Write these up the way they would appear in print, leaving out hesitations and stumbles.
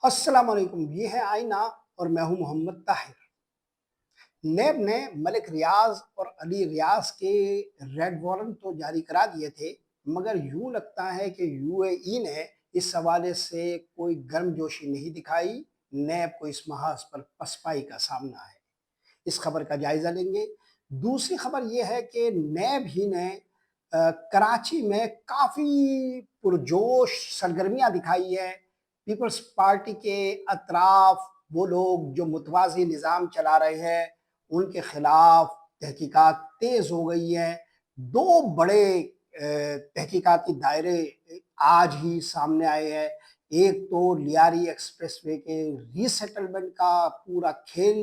अस्सलाम वालेकुम, ये है आईना और मैं हूं मोहम्मद ताहिर। नेब ने मलिक रियाज और अली रियाज के रेड वारंट तो जारी करा दिए थे, मगर यूं लगता है कि यूएई ने इस हवाले से कोई गर्मजोशी नहीं दिखाई। नेब को इस महाज पर पसपाई का सामना है। इस खबर का जायजा लेंगे। दूसरी खबर यह है कि नेब ही ने कराची में काफ़ी पुरजोश सरगर्मियां दिखाई है। पीपल्स पार्टी के अतराफ वो लोग जो मुतवाज़ी निज़ाम चला रहे हैं, उनके खिलाफ तहकीकात तेज़ हो गई हैं। दो बड़े तहकीकाती दायरे आज ही सामने आए हैं। एक तो लियारी एक्सप्रेसवे के रीसेटलमेंट का पूरा खेल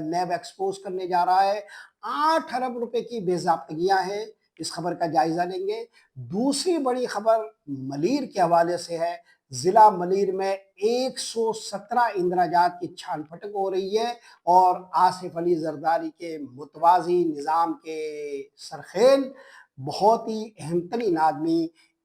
नैब एक्सपोज करने जा रहा है। 8 अरब रुपए की बेज़ाब्तगियां हैं। इस खबर का जायजा लेंगे। दूसरी बड़ी खबर मलीर के हवाले से है। जिला मलीर में 117 इंदराजात की छान फटक हो रही है और आसिफ अली जरदारी के मुतवाजी निज़ाम के सरखेल बहुत ही अहम तरीन आदमी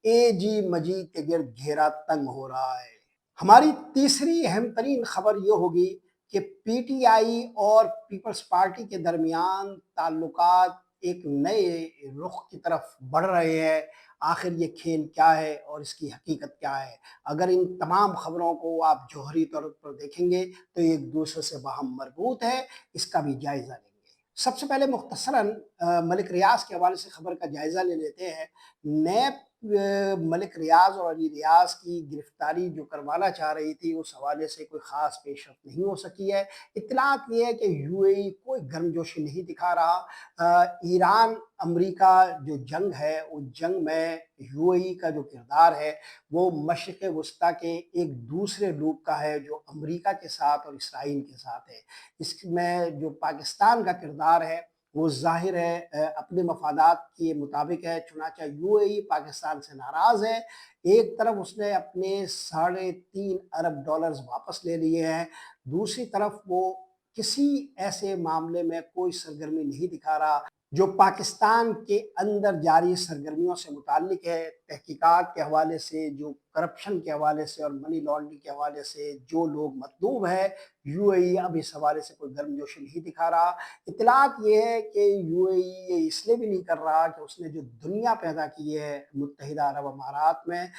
एजी मजीद के गिर्द घेरा तंग हो रहा है। हमारी तीसरी अहम तरीन खबर यह होगी कि पीटीआई और पीपल्स पार्टी के दरमियान ताल्लुकात एक नए रुख की तरफ बढ़ रहे हैं। आखिर ये खेल क्या है और इसकी हकीकत क्या है? अगर इन तमाम खबरों को आप जौहरी तौर पर देखेंगे तो एक दूसरे से बाहम मरबूत है। इसका भी जायजा लेंगे। सबसे पहले मुख्तसरन मलिक रियाज के हवाले से खबर का जायजा ले लेते हैं। नैब मलिक रियाज और अली रियाज की गिरफ्तारी जो करवाना चाह रही थी, उस हवाले से कोई ख़ास पेशरफ्त नहीं हो सकी है। इत्तलात ये है कि यूएई कोई गर्मजोशी नहीं दिखा रहा। ईरान अमरीका जो जंग है, उस जंग में यूएई का जो किरदार है वो मशरिक़ वस्ता के एक दूसरे लूप का है जो अमरीका के साथ और इसराइल के साथ है। इसमें जो पाकिस्तान का किरदार है वो ज़ाहिर है अपने मफादात के मुताबिक है। चुनाचा यूएई पाकिस्तान से नाराज़ है। एक तरफ उसने अपने 3.5 अरब डॉलर्स वापस ले लिए हैं, दूसरी तरफ वो किसी ऐसे मामले में कोई सरगर्मी नहीं दिखा रहा जो पाकिस्तान के अंदर जारी सरगर्मियों से मुताल्लिक है। तहकीकात के हवाले से, जो करप्शन के हवाले से और मनी लॉन्ड्रिंग के हवाले से जो लोग मतलूब है, यूएई अब इस हवाले से कोई गर्मजोशी नहीं दिखा रहा। इत्तलात ये है कि यूएई ये इसलिए भी नहीं कर रहा कि उसने जो दुनिया पैदा की है मुत्तहिदा अरब अमारात में,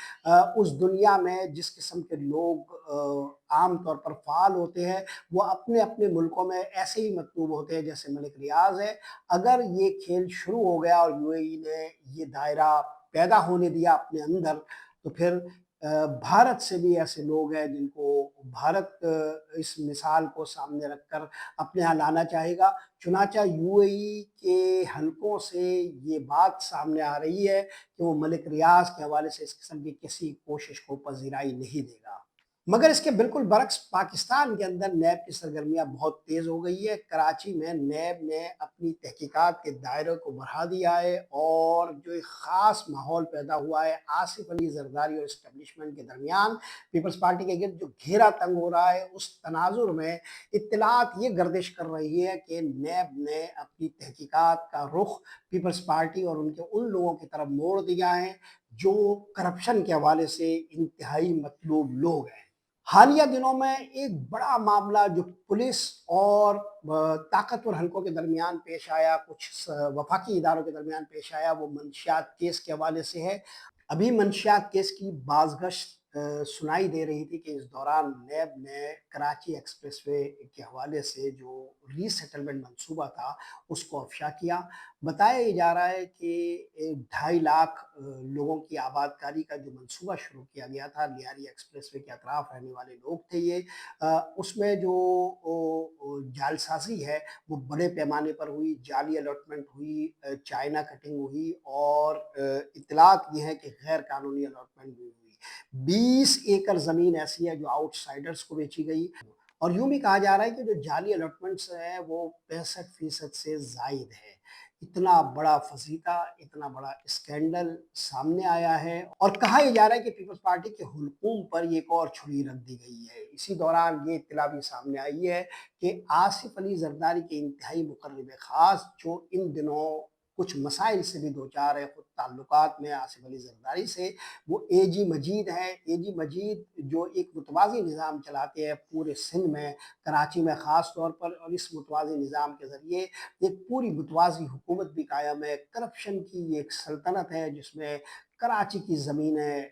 उस दुनिया में जिस किस्म के लोग आम तौर पर फ़ाल होते हैं, वो अपने अपने मुल्कों में ऐसे ही मतलूब होते हैं जैसे मलिक रियाज है। अगर ये खेल शुरू हो गया और यूएई ने ये दायरा पैदा होने दिया अपने अंदर, तो फिर भारत से भी ऐसे लोग हैं जिनको भारत इस मिसाल को सामने रखकर अपने यहाँ लाना चाहेगा। चुनाचा यूएई के हलकों से ये बात सामने आ रही है कि वो मलिक रियाज के हवाले से इस किस्म की किसी कोशिश को पजीराई नहीं देगा। मगर इसके बिल्कुल बरक्स पाकिस्तान के अंदर नैब की सरगर्मियां बहुत तेज हो गई है। कराची में नैब ने अपनी तहकीकात के दायरे को बढ़ा दिया है और जो एक ख़ास माहौल पैदा हुआ है आसिफ अली जरदारी और इस्टेब्लिशमेंट के दरमियान, पीपल्स पार्टी के गिर्द जो घेरा तंग हो रहा है, उस तनाजुर में इत्तलात ये गर्दिश कर रही है कि नैब ने अपनी तहकीकात का रुख पीपल्स पार्टी और उनके उन लोगों की तरफ मोड़ दिया है जो करप्शन के हवाले से इंतहाई मतलूब लोग हैं। हालिया दिनों में एक बड़ा मामला जो पुलिस और ताकतवर हलकों के दरमियान पेश आया, कुछ वफाकी इदारों के दरमियान पेश आया, वो मंशियात केस के हवाले से है। अभी मंशियात केस की बाज़गश्त सुनाई दे रही थी कि इस दौरान नैब ने कराची एक्सप्रेसवे के हवाले से जो रीसेटलमेंट मंसूबा था उसको अफशा किया। बताया जा रहा है कि 2.5 लाख लोगों की आबादकारी का जो मंसूबा शुरू किया गया था, लियारी एक्सप्रेसवे के अतराफ रहने वाले लोग थे ये, उसमें जो जालसाजी है वो बड़े पैमाने पर हुई, जाली अलॉटमेंट हुई, चाइना कटिंग हुई और इत्तलात ये है कि गैर कानूनी अलॉटमेंट भी हुई। 20 एकड़ ज़मीन ऐसी है जो आउटसाइडर्स को बेची गई और यूँ भी कहा जा रहा है कि जो जाली अलॉटमेंट्स हैं वो 65% से ज़ायद है। इतना बड़ा फसीता, इतना बड़ा स्कैंडल सामने आया है और कहा यह जा रहा है कि पीपल्स पार्टी के हुलकूम पर एक और छुरी रख दी गई है। इसी दौरान ये इत्तला भी सामने आई है कि आसिफ अली जरदारी के इंतहाई मुकर्रब खास जो इन दिनों کچھ مسائل سے بھی دوچار ہے خود تعلقات میں آصف علی زرداری سے، وہ اے جی مجید ہیں۔ اے جی مجید جو ایک متوازی نظام چلاتے ہیں پورے سندھ میں، کراچی میں خاص طور پر، اور اس متوازی نظام کے ذریعے ایک پوری متوازی حکومت بھی قائم ہے۔ کرپشن کی ایک سلطنت ہے جس میں کراچی کی زمینیں،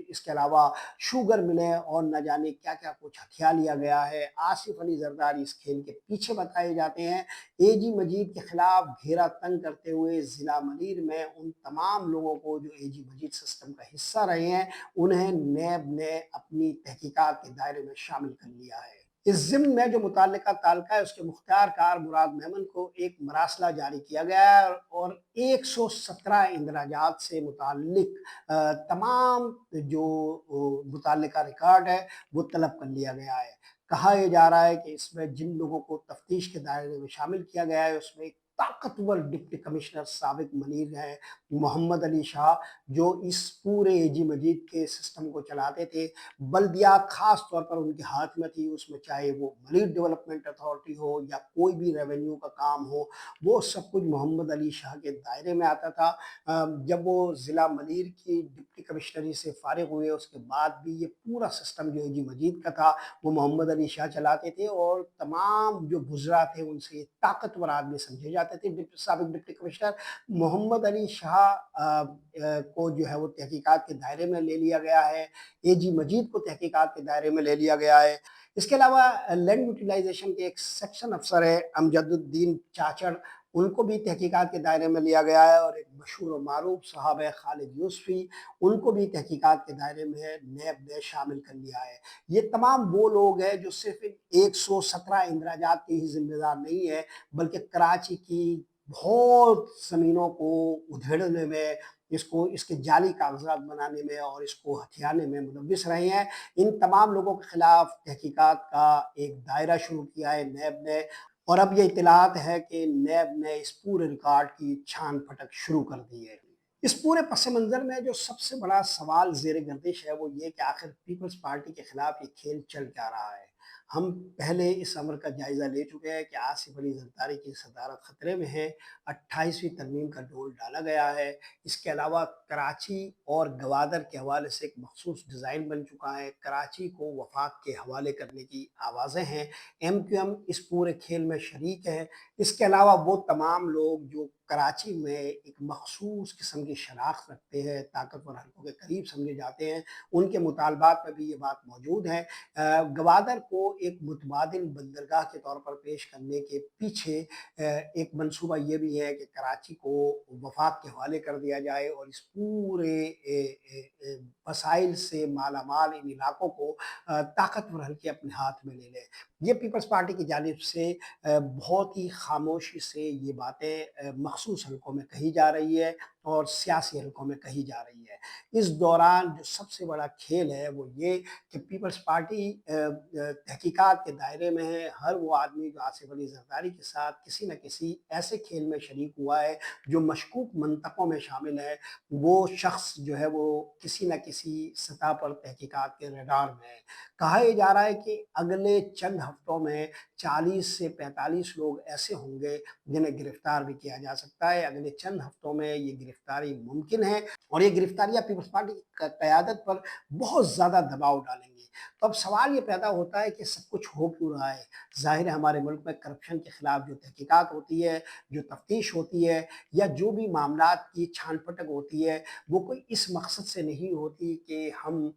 اس کے علاوہ شوگر ملیں اور نہ جانے کیا کیا کچھ ہتھیا لیا گیا ہے۔ آصف علی زرداری اس کھیل کے پیچھے بتائے جاتے ہیں۔ اے جی مجید کے خلاف گھیرا تنگ کرتے ہوئے ضلع منیر میں ان تمام لوگوں کو جو اے جی مجید سسٹم کا حصہ رہے ہیں، انہیں نیب نے اپنی تحقیقات کے دائرے میں شامل کر لیا ہے۔ اس ضمن میں جو متعلقہ تعلقہ ہے اس کے مختار کار مراد میمن کو ایک مراسلہ جاری کیا گیا ہے اور 117 اندراجات سے متعلق تمام جو متعلقہ ریکارڈ ہے وہ طلب کر لیا گیا ہے۔ کہا یہ جا رہا ہے کہ اس میں جن لوگوں کو تفتیش کے دائرے میں شامل کیا گیا ہے اس میں ایک طاقتور ڈپٹی کمشنر سابق منیر ہے محمد علی شاہ، جو اس پورے اے جی مجید کے سسٹم کو چلاتے تھے۔ بلدیات خاص طور پر ان کے ہاتھ میں تھی، اس میں چاہے وہ منیر ڈیولپمنٹ اتھارٹی ہو یا کوئی بھی ریونیو کا کام ہو، وہ سب کچھ محمد علی شاہ کے دائرے میں آتا تھا۔ جب وہ ضلع منیر کی ڈپٹی کمشنری سے فارغ ہوئے اس کے بعد بھی یہ پورا سسٹم جو اے جی مجید کا تھا وہ محمد علی شاہ چلاتے تھے، اور تمام جو وزراء تھے ان سے طاقتور آدمی سمجھے جاتے تھے۔ سابق ڈپٹی کمشنر محمد علی شاہ کو جو ہے وہ تحقیقات کے دائرے میں لے لیا گیا ہے، اے جی مجید کو تحقیقات کے دائرے میں لے لیا گیا ہے۔ اس کے علاوہ لینڈ یوٹیلائزیشن کے ایک سیکشن افسر ہے امجد الدین چاچڑ، ان کو بھی تحقیقات کے دائرے میں لیا گیا ہے، اور ایک مشہور و معروف صاحب ہے خالد یوسفی، ان کو بھی تحقیقات کے دائرے میں نیب نے شامل کر لیا ہے۔ یہ تمام وہ لوگ ہیں جو صرف 117 اندراجات کے ہی ذمہ دار نہیں ہیں، بلکہ کراچی کی بہت زمینوں کو ادھیڑنے میں، اس کے جعلی کاغذات بنانے میں اور اس کو ہتھیانے میں ملوث رہے ہیں۔ ان تمام لوگوں کے خلاف تحقیقات کا ایک دائرہ شروع کیا ہے نیب نے، اور اب یہ اطلاعات ہے کہ نیب نے اس پورے ریکارڈ کی چھان پھٹک شروع کر دی ہے۔ اس پورے پس منظر میں جو سب سے بڑا سوال زیر گردش ہے وہ یہ کہ آخر پیپلز پارٹی کے خلاف یہ کھیل چل کیا رہا ہے۔ ہم پہلے اس امر کا جائزہ لے چکے ہیں کہ آصف علی زرداری کی صدارت خطرے میں ہے، 28ویں ترمیم کا ڈول ڈالا گیا ہے۔ اس کے علاوہ کراچی اور گوادر کے حوالے سے ایک مخصوص ڈیزائن بن چکا ہے۔ کراچی کو وفاق کے حوالے کرنے کی آوازیں ہیں۔ ایم کیو ایم اس پورے کھیل میں شریک ہے۔ اس کے علاوہ وہ تمام لوگ جو کراچی میں ایک مخصوص قسم کی شناخت رکھتے ہیں، طاقتور حلقوں کے قریب سمجھے جاتے ہیں، ان کے مطالبات میں بھی یہ بات موجود ہے۔ گوادر کو ایک متبادل بندرگاہ کے طور پر پیش کرنے کے پیچھے ایک منصوبہ یہ بھی ہے کہ کراچی کو وفاق کے حوالے کر دیا جائے اور اس پورے وسائل سے مالا مال ان علاقوں کو طاقتور حلقے اپنے ہاتھ میں لے لیں۔ یہ پیپلز پارٹی کی جانب سے بہت ہی خاموشی سے یہ باتیں مخصوص حلقوں میں کہی جا رہی ہے اور سیاسی حلقوں میں کہی جا رہی ہے۔ اس دوران جو سب سے بڑا کھیل ہے وہ یہ کہ پیپلز پارٹی تحقیقات کے دائرے میں ہے۔ ہر وہ آدمی جو آصف علی زرداری کے ساتھ کسی نہ کسی ایسے کھیل میں شریک ہوا ہے جو مشکوک منطقوں میں شامل ہے، وہ شخص جو ہے وہ کسی نہ کسی سطح پر تحقیقات کے ریڈار میں ہے۔ کہا یہ جا رہا ہے کہ اگلے چند ہفتوں میں 40 سے 45 لوگ ایسے ہوں گے جنہیں گرفتار بھی کیا جا سکتا ہے۔ اگلے چند ہفتوں میں یہ گرفتاری ممکن ہے، اور یہ گرفتاریاں پیپلز پارٹی کی قیادت پر بہت زیادہ دباؤ ڈالیں گی۔ تو اب سوال یہ پیدا ہوتا ہے کہ سب کچھ ہو کیوں رہا ہے؟ ظاہر ہے ہمارے ملک میں کرپشن کے خلاف جو تحقیقات ہوتی ہے، جو تفتیش ہوتی ہے، یا جو بھی معاملات کی چھان پھٹک ہوتی ہے، وہ کوئی اس مقصد سے نہیں ہوتی کہ ہم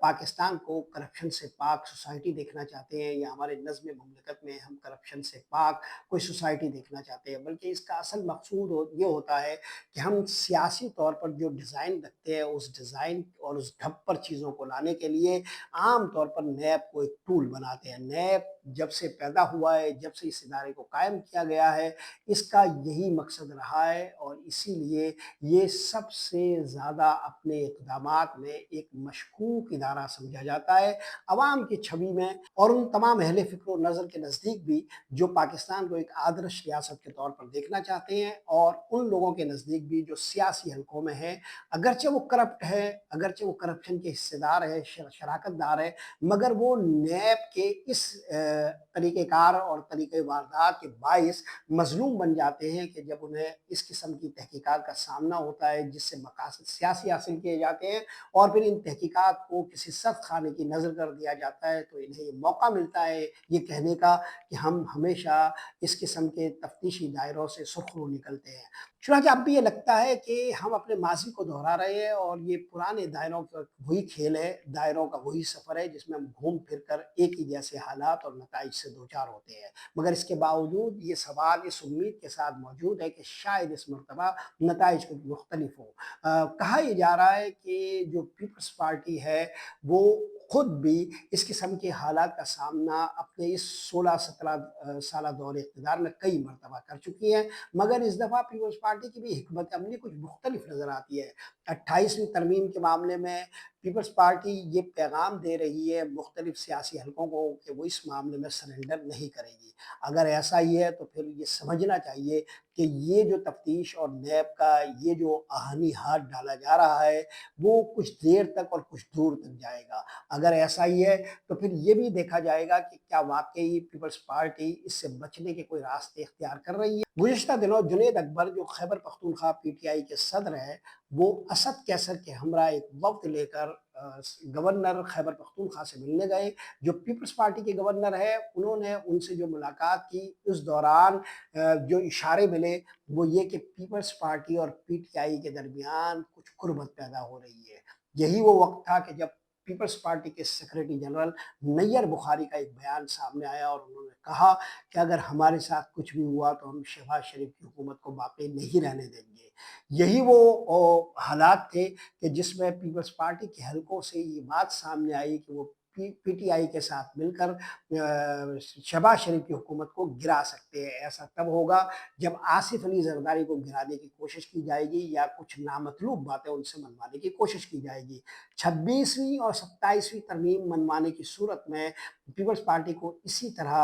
پاکستان کو کرپشن سے پاک سوسائٹی دیکھنا چاہتے ہیں، یا ہمارے نظم مملکت میں ہم کرپشن سے پاک کوئی سوسائٹی دیکھنا چاہتے ہیں، بلکہ اس کا اصل مقصود یہ ہوتا ہے کہ ہم سیاسی طور پر جو ڈیزائن رکھتے ہیں اس ڈیزائن اور اس ڈھب پر چیزوں کو لانے کے لیے عام طور پر نیب کو ایک ٹول بناتے ہیں۔ نیب جب سے پیدا ہوا ہے، جب سے اس ادارے کو قائم کیا گیا ہے، اس کا یہی مقصد رہا ہے، اور اسی لیے یہ سب سے زیادہ اپنے اقدامات میں ایک مشکوک ادارہ سمجھا جاتا ہے عوام کی چھوی میں، اور ان تمام اہل فکر و نظر کے نزدیک بھی جو پاکستان کو ایک آدرش ریاست کے طور پر دیکھنا چاہتے ہیں، اور ان لوگوں کے نزدیک بھی جو सियासी हलकों में हैं, अगरचे वो करप्ट है, अगरचे वो करप्शन के हिस्सेदार है, शराकतदार है, मगर वो नैब के इस तरीक़ेकार और तरीक़े वारदात के बाइस मज़लूम बन जाते हैं कि जब उन्हें इस किस्म की तहकीकात का सामना होता है जिससे मकासद सियासी हासिल किए जाते हैं और फिर इन तहकीकात को किसी सख्त खाने की नज़र कर दिया जाता है, तो इन्हें ये मौका मिलता है ये कहने का कि हम हमेशा इस किस्म के तफ्तीशी दायरों से सुरखरू निकलते हैं। चुनांचे अब भी ये लगता है कि हम अपने माज़ी को दोहरा रहे हैं और ये पुराने दायरों का वही खेल है, दायरों का वही सफ़र है जिसमें हम घूम फिर कर एक ही जैसे हालात और नताइज से दो चार होते हैं। मगर इसके बावजूद ये सवाल इस उम्मीद के साथ मौजूद है कि शायद इस मरतबा नताइज कुछ मुख्तलिफ हों। कहा ये जा रहा है कि जो पीपल्स पार्टी है वो खुद भी इस किस्म के हालात का सामना अपने इस 16-17 साला दौर इक़्तिदार में कई मरतबा कर चुकी है, मगर इस दफ़ा पीपल्स पार्टी की भी हिकमत अमली कुछ मुख्तलिफ नज़र आती है। 28वीं तरमीम के मामले में पीपल्स पार्टी ये पैगाम दे रही है मुख्तलिफ सियासी हलकों को कि वो इस मामले में सरेंडर नहीं करेगी। अगर ऐसा ही है तो फिर ये समझना चाहिए कि ये जो तफ्तीश और नैब का ये जो आहनी हाथ डाला जा रहा है, वो कुछ देर तक और कुछ दूर तक जाएगा। अगर ऐसा ही है तो फिर ये भी देखा जाएगा कि क्या वाक़ई पीपल्स पार्टी इससे बचने के कोई रास्ते इख्तियार कर रही है। गुज़िश्ता दिनों जुनैद अकबर जो खैबर पख्तूनख्वा पीटीआई के सदर हैं, वो असद कैसर के हमरा एक वफ़्द लेकर गवर्नर खैबर पख्तूनख्वा से मिलने गए। जो पीपल्स पार्टी के गवर्नर हैं, उन्होंने उनसे जो मुलाकात की उस दौरान जो इशारे मिले वो ये कि पीपल्स पार्टी और पीटीआई के दरमियान कुछ कुर्बत पैदा हो रही है। यही वो वक़्त था कि जब पीपल्स पार्टी के सेक्रेटरी जनरल नैयर बुखारी का एक बयान सामने आया और उन्होंने कहा कि अगर हमारे साथ कुछ भी हुआ तो हम शहबाज शरीफ की हुकूमत को बाकी नहीं रहने देंगे। यही वो हालात थे कि जिसमें पीपल्स पार्टी के हलकों से ये बात सामने आई कि वो पीटीआई के साथ मिलकर शहबाज शरीफ की हुकूमत को गिरा सकते हैं। ऐसा तब होगा जब आसिफ अली जरदारी को गिराने की कोशिश की जाएगी या कुछ नामतलूब बातें उनसे मनवाने की कोशिश की जाएगी। 26वीं और 27वीं तरमीम मनवाने की सूरत में पीपल्स पार्टी को इसी तरह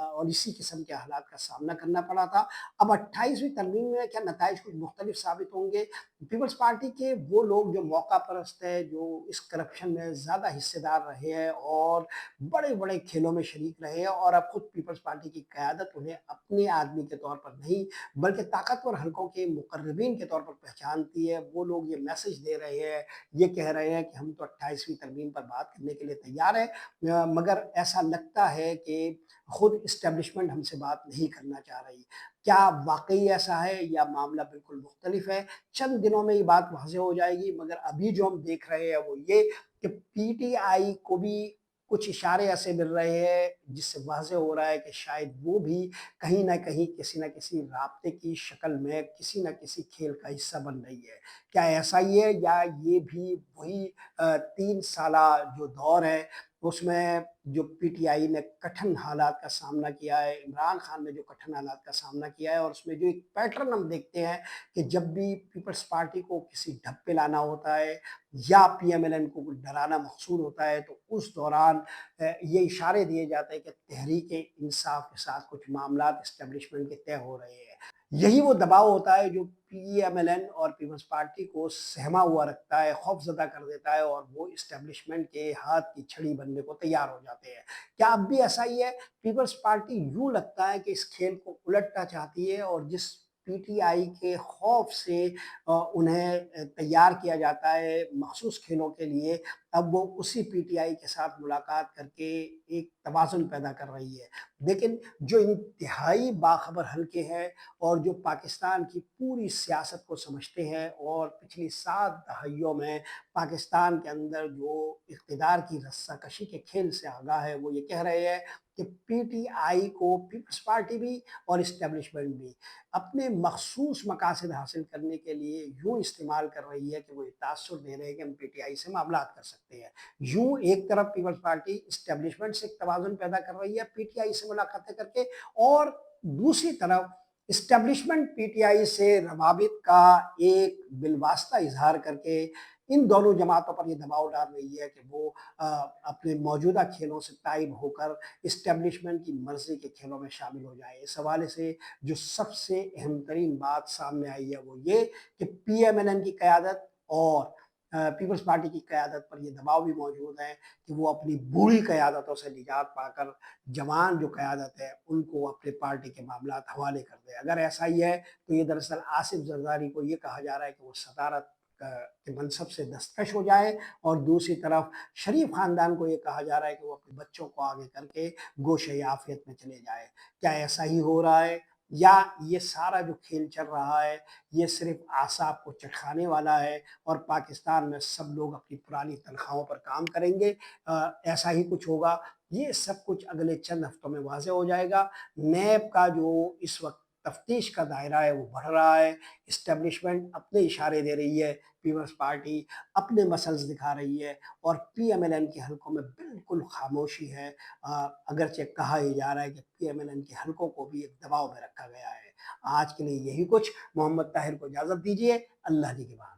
और इसी किस्म के हालात का सामना करना पड़ा था। अब 28वीं तरमीम में क्या नताइज कुछ मुख्तलिफ साबित होंगे? पीपल्स पार्टी के वो लोग जो मौका परस्त है, जो इस करप्शन में ज़्यादा हिस्सेदार रहे हैं और बड़े-बड़े खेलों में शरीक रहे हैं और अब खुद पीपल्स पार्टी की क़यादत उन्हें अपने आदमी के तौर पर नहीं, बल्कि ताकतवर हलकों के मुक़र्रबीन के तौर पर पहचानती है। वो लोग ये मैसेज दे रहे हैं, ये कह रहे हैं कि हम तो 28वीं तरमीम पर बात करने के लिए तैयार हैं, मगर ऐसा लगता है कि खुद एस्टेब्लिशमेंट हमसे बात नहीं करना चाह रही। क्या वाक़ई ऐसा है या मामला बिल्कुल मुख्तलिफ है? चंद दिनों में ये बात वाज़ेह हो जाएगी, मगर अभी जो हम देख रहे हैं वो ये कि पीटीआई को भी कुछ इशारे ऐसे मिल रहे हैं जिससे वाज़ेह हो रहा है कि शायद वो भी कहीं न कहीं किसी न किसी राब्ते की शक्ल में किसी न किसी खेल का हिस्सा बन रही है। क्या ऐसा ही है या ये भी वही 3 साला जो दौर है उसमें जो पीटीआई ने कठिन हालात का सामना किया है, इमरान खान ने जो कठिन हालात का सामना किया है और उसमें जो एक पैटर्न हम देखते हैं कि जब भी पीपल्स पार्टी को किसी ढप पे लाना होता है या पीएमएलएन को कुछ डराना मकसूद होता है तो उस दौरान ये इशारे दिए जाते हैं कि तहरीक-ए-इंसाफ के साथ कुछ मामलात एस्टेब्लिशमेंट के तय हो रहे हैं। यही वो दबाव होता है जो पीएमएलएन और पीपल्स पार्टी को सहमा हुआ रखता है, खौफज़दा कर देता है और वो एस्टेब्लिशमेंट के हाथ की छड़ी बनने को तैयार हो जाते हैं। क्या अब भी ऐसा ही है? पीपल्स पार्टी यूँ लगता है कि इस खेल को उलटना चाहती है और जिस पीटीआई के खौफ से उन्हें तैयार किया जाता है मखसूस खेलों के लिए, अब वो उसी पीटीआई के साथ मुलाकात करके एक तवाज़ुन पैदा कर रही है। लेकिन जो इंतहाई बाख़बर हलके हैं और जो पाकिस्तान की पूरी सियासत को समझते हैं और पिछली 7 दहाइयों में पाकिस्तान के अंदर जो इक़्तिदार की रस्साकशी के खेल से आगाह है, वो ये कह रहे हैं कि पीटीआई को पीपल्स पार्टी भी और एस्टेब्लिशमेंट भी अपने मखसूस मकासद हासिल करने के लिए यूँ इस्तेमाल कर रही है कि वो ये तासुर दे रहे हैं कि हम पीटीआई से मामलात कर सकते हैं। यूँ एक तरफ पीपल्स पार्टी एस्टेब्लिशमेंट से एक तवाज़ुन पैदा कर रही है पीटीआई से मुलाकातें करके और दूसरी तरफ एस्टेब्लिशमेंट पीटीआई से रवाबित का एक बिलवास्ता इज़हार करके इन दोनों जमातों पर ये दबाव डाल रही है कि वो अपने मौजूदा खेलों से ताइब होकर इस्टेब्लिशमेंट की मर्जी के खेलों में शामिल हो जाए। इस हवाले से जो सबसे अहम तरीन बात सामने आई है वो ये कि पीएमएलएन की क़यादत और पीपल्स पार्टी की क़यादत पर ये दबाव भी मौजूद है कि वो अपनी बुरी क़यादतों से निजात पाकर जवान जो क़यादत है उनको अपने पार्टी के मामलात हवाले कर दे। अगर ऐसा ही है तो ये दरअसल आसिफ जरदारी को ये कहा जा रहा है कि वो सदारत के मनसब से दस्तकश हो जाए, और दूसरी तरफ शरीफ खानदान को ये कहा जा रहा है कि वो अपने बच्चों को आगे करके गोशे आफियत में चले जाए। क्या ऐसा ही हो रहा है, या ये सारा जो खेल चल रहा है ये सिर्फ आसाब को चटखाने वाला है और पाकिस्तान में सब लोग अपनी पुरानी तनख्वाहों पर काम करेंगे? ऐसा ही कुछ होगा। ये सब कुछ अगले चंद हफ्तों में वाज़ेह हो जाएगा। नैब का जो इस वक्त तफ्तीश का दायरा है वो बढ़ रहा है। इस्टेब्लिशमेंट अपने इशारे दे रही है, पीपल्स पार्टी अपने मसल्स दिखा रही है, और पीएमएलएन के हलकों में बिल्कुल खामोशी है। अगरचे कहा ही जा रहा है कि पीएमएलएन के हलकों को भी एक दबाव में रखा गया है। आज के लिए यही कुछ। मोहम्मद ताहिर को इजाज़त दीजिए। अल्लाह निगहबान।